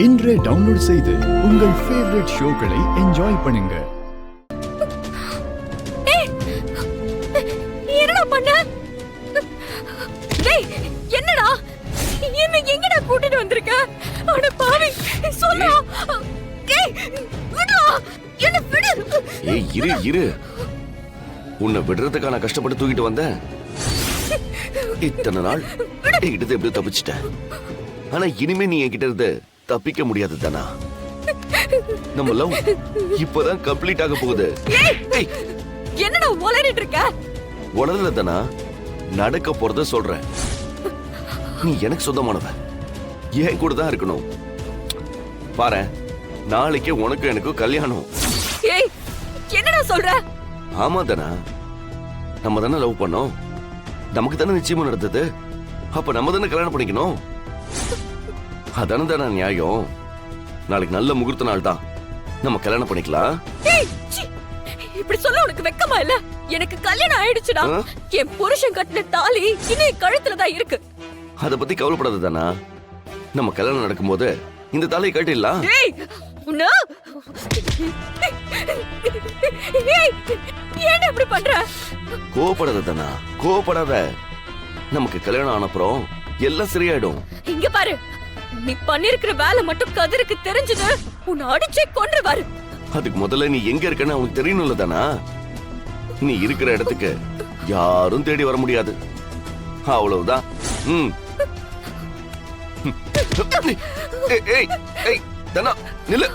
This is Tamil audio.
இன்றே டவுன்லோட் செய்து உங்கள் ஃபேவரட் ஷோக்களை என்ஜாய் பண்ணுங்க. என்னடா பண்ண? டேய் என்னடா? என்ன எங்கடா கூட்டிட்டு வந்திருக்க? அட பாவி சொல்லு. டேய் விடு. என்ன விடு. ஏய் இரு. உன்னை விடுறதுக்காக நான் கஷ்டப்பட்டு தூக்கிட்டு வந்தேன். இத்தனை நாள் எடுத்து எப்படி தப்பிச்சிட்ட? ஆனா இனிமே நீ என்கிட்ட இருந்து தப்பிக்க முடியாது தானா? நம்ம லவ் இப்பதான் கம்ப்ளீட் ஆக போகுது. என்னடா உளறிட்டு இருக்க? உளறல தானா, நடக்க போறத சொல்றேன். நீ எனக்கு சொந்தமானவ, ஏன் கூட தான் இருக்கணும். பாரு, நாளைக்கு உனக்கும் எனக்கும் கல்யாணம். ஏய் என்னடா சொல்ற? ஆமா தானா, நம்ம தானே லவ் பண்ணோம், நமக்கு தானே நிச்சயமா நடந்தது. அப்ப நம்ம தானே கல்யாணம் பண்ணிக்கணும். அதானே தானே நியாயம். நாளைக்கு நல்ல முகூர்த்த நாள் தான், நம்ம கல்யாணம் பண்ணிக்கலாம். இப்படி சொல்ல உனக்கு வெக்கமா இல்ல? எனக்கு கல்யாணம் ஆயிடுச்சுடா. என் புருஷன் கட்டின தாலி இன்னும் கழுத்துல தான் இருக்கு. அத பத்தி கவலைப்படாத தானா, நம்ம கல்யாணம் நடக்கும்போது இந்த தாலியை கட்டிடலாம். ஏன் இப்படி பண்ற? கோவப்படாத தானா, கோவப்படாத. நமக்கு கல்யாணம் ஆனப்புறம் எல்லாம் சரியாயிடும். இங்க பாரு, நீ பண்ணிருக்கிற வேலை மட்டும் கதிருக்கு தெரிஞ்சது உன்னை அடிச்சே கொன்றுவாரு. அதுக்கு முதல்ல நீ எங்க இருக்கன்னு அவனுக்கு தெரியணும்ல தானா. நீ இருக்கிற இடத்துக்கு யாரும் தேடி வர முடியாது, அவ்வளவுதான். ஏய் தானா நில்லு.